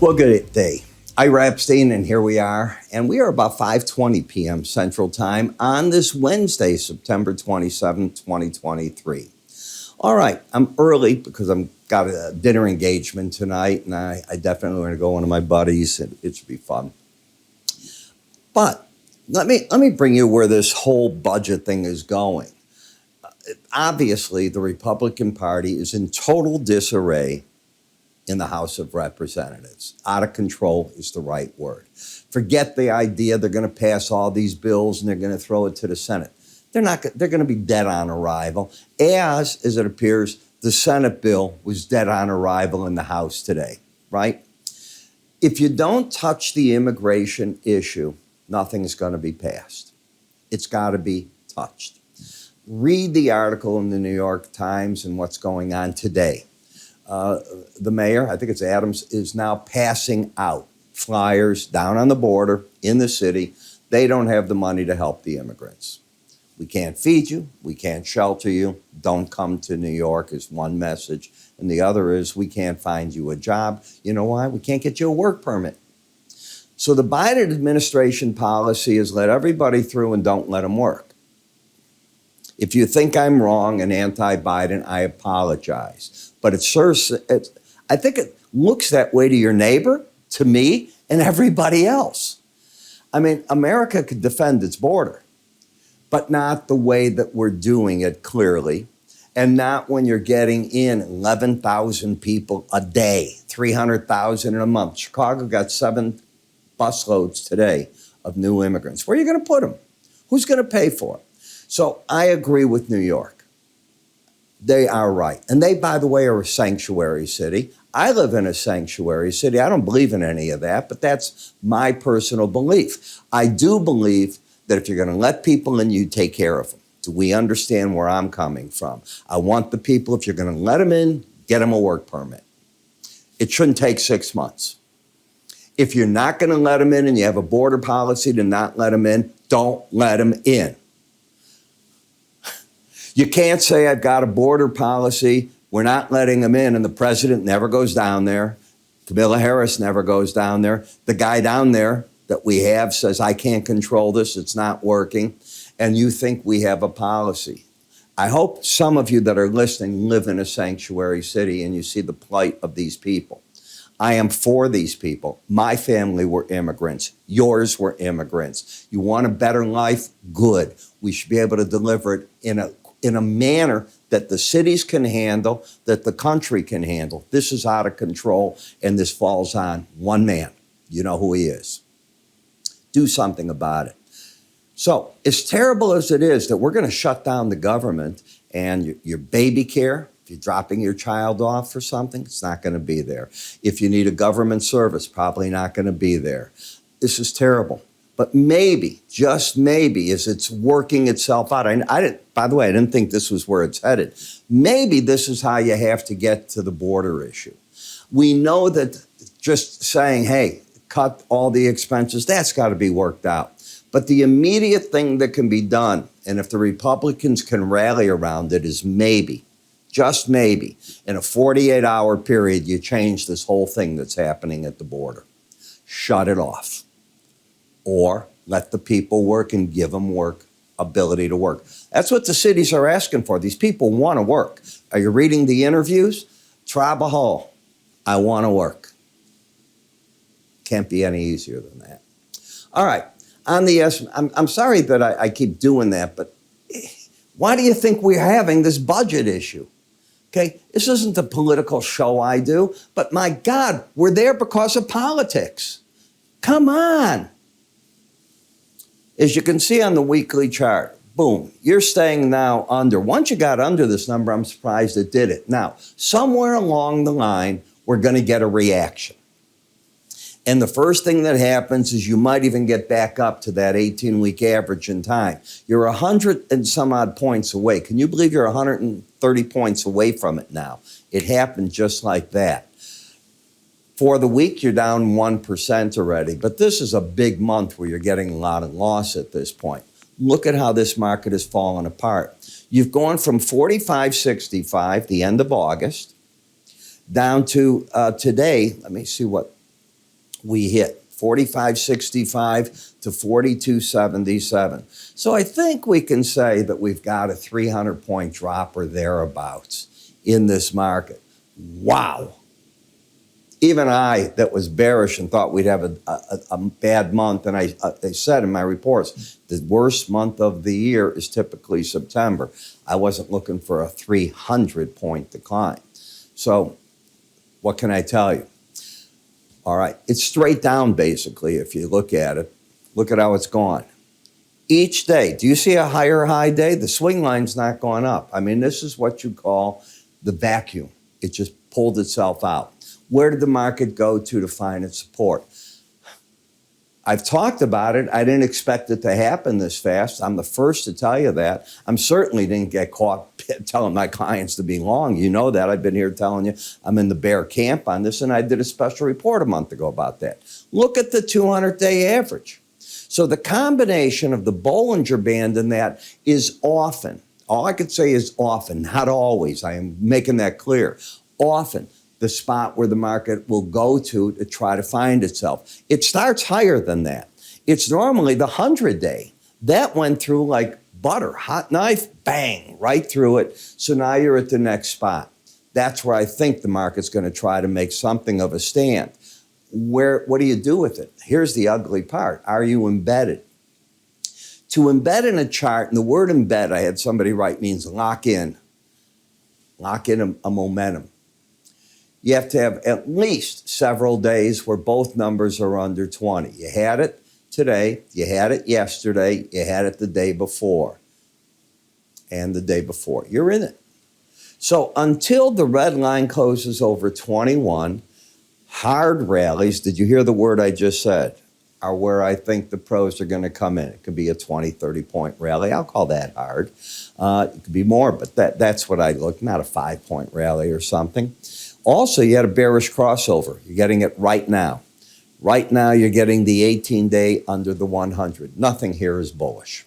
Well, good day. Ira Epstein, and here we are. And we are about 5:20 p.m. Central Time on this Wednesday, September 27, 2023. All right, I'm early because I've got a dinner engagement tonight, and I definitely want to go with one of my buddies. It should be fun. But let me bring you where this whole budget thing is going. Obviously, the Republican Party is in total disarray in the House of Representatives. Out of control is the right word. Forget the idea they're going to pass all these bills and they're going to throw it to the Senate. They're going to be dead on arrival, as it appears the Senate bill was dead on arrival in the House today, right? If you don't touch the immigration issue, nothing's going to be passed. It's got to be touched. Read the article in the New York Times and what's going on today. The mayor, I think it's Adams, is now passing out flyers down on the border in the city. They don't have the money to help the immigrants. We can't feed you. We can't shelter you. Don't come to New York is one message. And the other is we can't find you a job. You know why? We can't get you a work permit. So the Biden administration policy is let everybody through and don't let them work. If you think I'm wrong and anti-Biden, I apologize. But I think it looks that way to your neighbor, to me, and everybody else. I mean, America could defend its border, but not the way that we're doing it clearly, and not when you're getting in 11,000 people a day, 300,000 in a month. Chicago got 7 busloads today of new immigrants. Where are you going to put them? Who's going to pay for it? So I agree with New York. They are right. And they, by the way, are a sanctuary city. I live in a sanctuary city. I don't believe in any of that, but that's my personal belief. I do believe that if you're going to let people in, you take care of them. Do we understand where I'm coming from? I want the people, if you're going to let them in, get them a work permit. It shouldn't take 6 months. If you're not going to let them in and you have a border policy to not let them in, don't let them in. You can't say I've got a border policy, we're not letting them in, and the president never goes down there. Kamala Harris never goes down there. The guy down there that we have says, I can't control this, it's not working, and you think we have a policy. I hope some of you that are listening live in a sanctuary city and you see the plight of these people. I am for these people. My family were immigrants. Yours were immigrants. You want a better life? Good. We should be able to deliver it in a manner that the cities can handle, that the country can handle. This is out of control, and this falls on one man. You know who he is. Do something about it. So, as terrible as it is that we're going to shut down the government and your baby care, if you're dropping your child off for something, it's not going to be there. If you need a government service, probably not going to be there. This is terrible. But maybe, just maybe, as it's working itself out, by the way, I didn't think this was where it's headed. Maybe this is how you have to get to the border issue. We know that just saying, hey, cut all the expenses, that's got to be worked out. But the immediate thing that can be done, and if the Republicans can rally around it, is maybe, just maybe, in a 48-hour period, you change this whole thing that's happening at the border. Shut it off. Or let the people work and give them work, ability to work. That's what the cities are asking for. These people want to work. Are you reading the interviews? Trabajo. I want to work. Can't be any easier than that. All right. On the I'm sorry that I keep doing that, but why do you think we're having this budget issue? Okay, this isn't the political show I do, but my God, we're there because of politics. Come on. As you can see on the weekly chart, boom, you're staying now under. Once you got under this number, I'm surprised it did it. Now, somewhere along the line, we're going to get a reaction. And the first thing that happens is you might even get back up to that 18-week average in time. You're 100 and some odd points away. Can you believe you're 130 points away from it now? It happened just like that. For the week, you're down 1% already. But this is a big month where you're getting a lot of loss at this point. Look at how this market has fallen apart. You've gone from 45.65, the end of August, down to today. Let me see what we hit 45.65 to 42.77. So I think we can say that we've got a 300-point drop or thereabouts in this market. Wow. Even I, that was bearish and thought we'd have a bad month, and I said in my reports, the worst month of the year is typically September. I wasn't looking for a 300-point decline. So what can I tell you? All right, it's straight down basically if you look at it. Look at how it's gone. Each day, do you see a higher high day? The swing line's not going up. I mean, this is what you call the vacuum. It just pulled itself out. Where did the market go to find its support? I've talked about it. I didn't expect it to happen this fast. I'm the first to tell you that. I'm certainly didn't get caught telling my clients to be long. You know that. I've been here telling you I'm in the bear camp on this, and I did a special report a month ago about that. Look at the 200-day average. So the combination of the Bollinger Band and that is often, all I could say is often, not always. I am making that clear. Often the spot where the market will go to try to find itself. It starts higher than that. It's normally the 100-day. That went through like butter, hot knife, bang, right through it. So now you're at the next spot. That's where I think the market's going to try to make something of a stand. What do you do with it? Here's the ugly part. Are you embedded? To embed in a chart, and the word embed, I had somebody write, means lock in a momentum. You have to have at least several days where both numbers are under 20. You had it today, you had it yesterday, you had it the day before, and the day before. You're in it. So until the red line closes over 21, hard rallies, did you hear the word I just said, are where I think the pros are going to come in. It could be a 20, 30-point rally. I'll call that hard. It could be more, but that's what I look, not a 5-point rally or something. Also, you had a bearish crossover. You're getting it right now. Right now, you're getting the 18-day under the 100. Nothing here is bullish.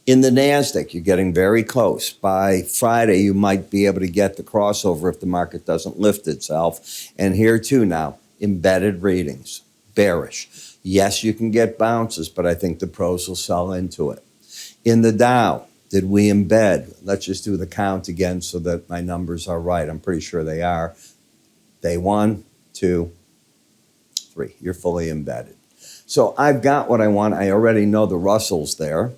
In the NASDAQ, you're getting very close. By Friday, you might be able to get the crossover if the market doesn't lift itself. And here, too, now, embedded readings, bearish. Yes, you can get bounces, but I think the pros will sell into it. In the Dow, did we embed? Let's just do the count again so that my numbers are right. I'm pretty sure they are. Day 1, 2, 3. You're fully embedded. So I've got what I want. I already know the Russell's there,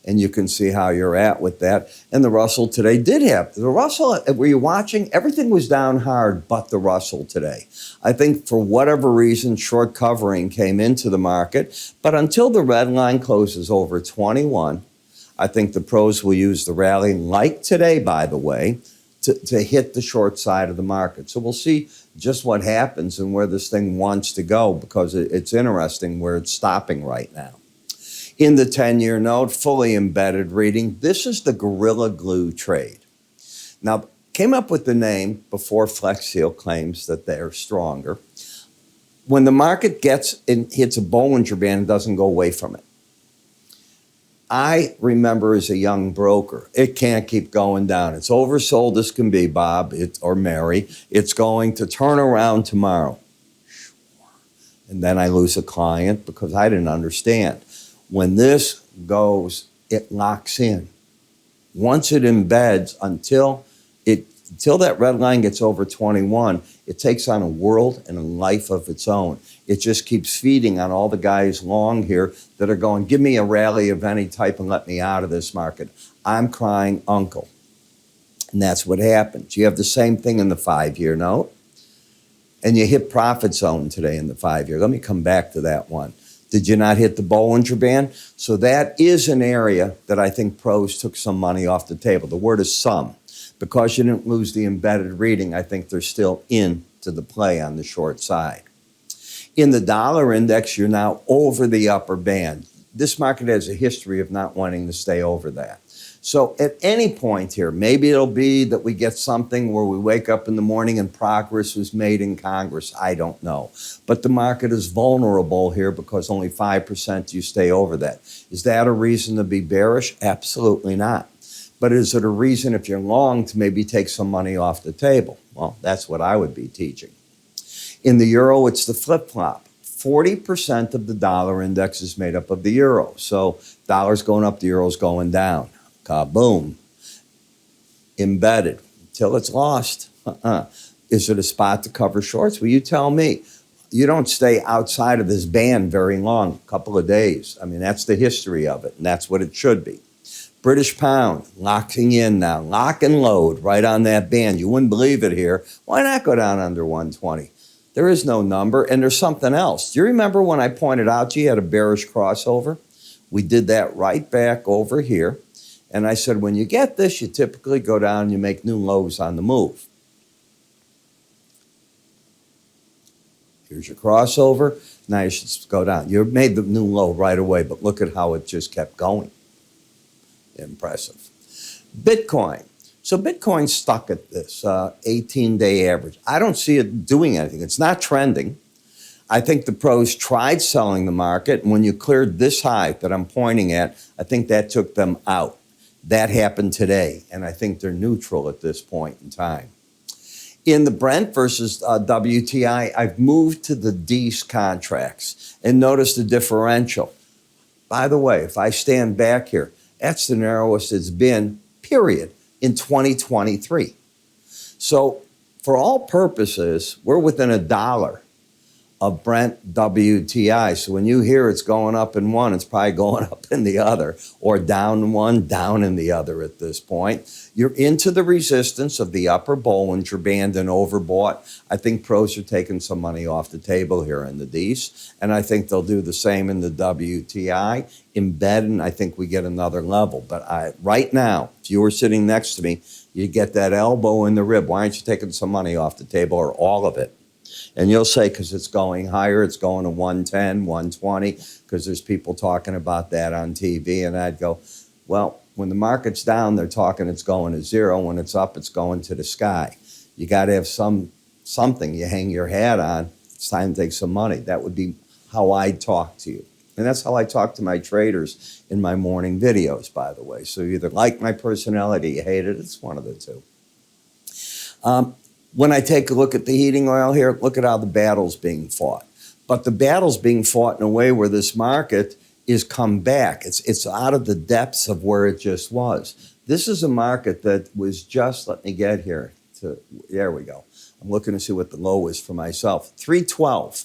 and you can see how you're at with that. And the Russell today did have. The Russell, were you watching? Everything was down hard but the Russell today. I think for whatever reason, short covering came into the market. But until the red line closes over 21, I think the pros will use the rally, like today, by the way, to hit the short side of the market. So we'll see just what happens and where this thing wants to go, because it's interesting where it's stopping right now. In the 10-year note, fully embedded reading, this is the Gorilla Glue trade. Now, came up with the name before Flex Seal claims that they're stronger. When the market hits a Bollinger Band and doesn't go away from it, I remember as a young broker, it can't keep going down. It's oversold as can be, Bob or Mary. It's going to turn around tomorrow. And then I lose a client because I didn't understand. When this goes, it locks in. Once it embeds, until that red line gets over 21, it takes on a world and a life of its own. It just keeps feeding on all the guys long here that are going, give me a rally of any type and let me out of this market. I'm crying uncle. And that's what happens. You have the same thing in the 5-year note. And you hit profit zone today in the 5-year. Let me come back to that one. Did you not hit the Bollinger Band? So that is an area that I think pros took some money off the table. The word is some. Because you didn't lose the embedded reading, I think they're still into the play on the short side. In the dollar index, you're now over the upper band. This market has a history of not wanting to stay over that. So at any point here, maybe it'll be that we get something where we wake up in the morning and progress was made in Congress. I don't know. But the market is vulnerable here because only 5% you stay over that. Is that a reason to be bearish? Absolutely not. But is it a reason, if you're long, to maybe take some money off the table? Well, that's what I would be teaching. In the euro, it's the flip-flop. 40% of the dollar index is made up of the euro. So dollar's going up, the euro's going down. Kaboom. Embedded till it's lost. Is it a spot to cover shorts? Well, you tell me. You don't stay outside of this band very long, a couple of days. I mean, that's the history of it, and that's what it should be. British pound, locking in now. Lock and load right on that band. You wouldn't believe it here. Why not go down under 120? There is no number, and there's something else. Do you remember when I pointed out to you had a bearish crossover? We did that right back over here. And I said, when you get this, you typically go down and you make new lows on the move. Here's your crossover. Now you should go down. You made the new low right away, but look at how it just kept going. Impressive. Bitcoin. So Bitcoin's stuck at this 18-day average. I don't see it doing anything. It's not trending. I think the pros tried selling the market, and when you cleared this high that I'm pointing at, I think that took them out. That happened today, and I think they're neutral at this point in time. In the Brent versus WTI, I've moved to the D's contracts, and notice the differential. By the way, if I stand back here, that's the narrowest it's been, period, in 2023. So for all purposes, we're within $1 of Brent WTI. So when you hear it's going up in one, it's probably going up in the other, or down one, down in the other at this point. You're into the resistance of the upper Bollinger Band and overbought. I think pros are taking some money off the table here in the D's, and I think they'll do the same in the WTI. Embed, and I think we get another level. But right now, if you were sitting next to me, you get that elbow in the rib. Why aren't you taking some money off the table, or all of it? And you'll say, because it's going higher, it's going to 110, 120, because there's people talking about that on TV. And I'd go, well, when the market's down, they're talking it's going to zero. When it's up, it's going to the sky. You got to have something you hang your hat on. It's time to take some money. That would be how I talk to you. And that's how I talk to my traders in my morning videos, by the way. So you either like my personality, you hate it, it's one of the two. When I take a look at the heating oil here, look at how the battle's being fought. But the battle's being fought in a way where this market is come back. It's out of the depths of where it just was. This is a market that was just, let me get here. There we go. I'm looking to see what the low is for myself. 312.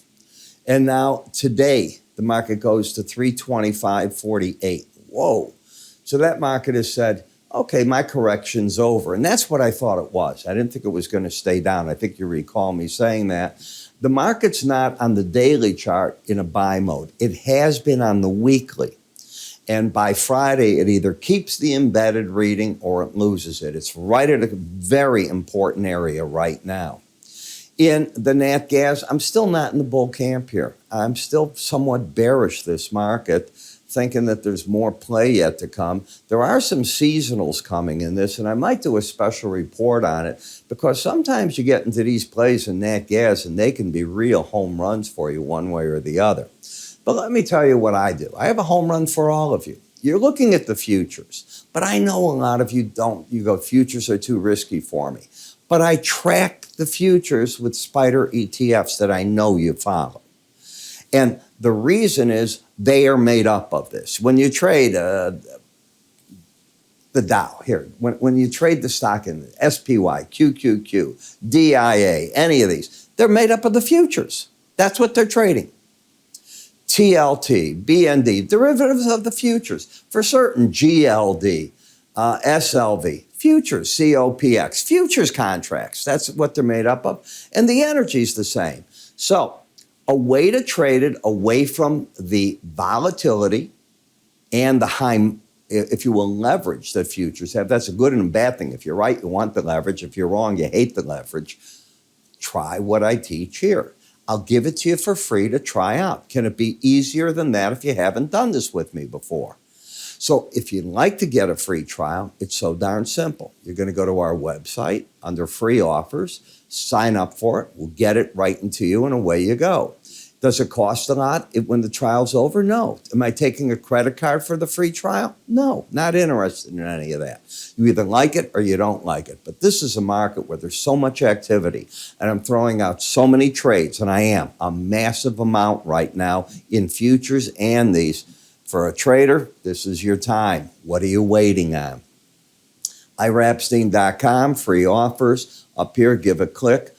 And now today, the market goes to 325.48. Whoa. So that market has said, okay, my correction's over. And that's what I thought it was. I didn't think it was going to stay down. I think you recall me saying that. The market's not on the daily chart in a buy mode. It has been on the weekly. And by Friday, it either keeps the embedded reading or it loses it. It's right at a very important area right now. In the nat gas, I'm still not in the bull camp here. I'm still somewhat bearish this market, thinking that there's more play yet to come. There are some seasonals coming in this, and I might do a special report on it, because sometimes you get into these plays in nat gas and they can be real home runs for you one way or the other. But let me tell you what I do. I have a home run for all of you. You're looking at the futures, but I know a lot of you don't. You go, futures are too risky for me. But I track the futures with spider ETFs that I know you follow. And the reason is they are made up of this. When you trade the Dow, here, when you trade the stock in SPY, QQQ, DIA, any of these, they're made up of the futures. That's what they're trading. TLT, BND, derivatives of the futures. For certain, GLD, SLV, futures, COPX, futures contracts. That's what they're made up of. And the energy's the same. So a way to trade it away from the volatility and the high, if you will, leverage that futures have. That's a good and a bad thing. If you're right, you want the leverage. If you're wrong, you hate the leverage. Try what I teach here. I'll give it to you for free to try out. Can it be easier than that if you haven't done this with me before? So if you'd like to get a free trial, it's so darn simple. You're going to go to our website under free offers, sign up for it. We'll get it right into you, and away you go. Does it cost a lot when the trial's over? No. Am I taking a credit card for the free trial? No, not interested in any of that. You either like it or you don't like it. But this is a market where there's so much activity, and I'm throwing out so many trades, and I am, a massive amount right now in futures and these. For a trader, this is your time. What are you waiting on? IraEpstein.com, free offers. Up here, give a click.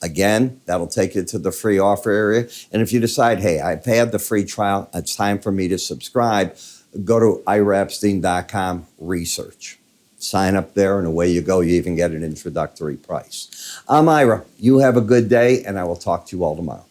Again, that'll take you to the free offer area. And if you decide, hey, I've had the free trial, it's time for me to subscribe, go to IraEpstein.com research. Sign up there and away you go. You even get an introductory price. I'm Ira. You have a good day, and I will talk to you all tomorrow.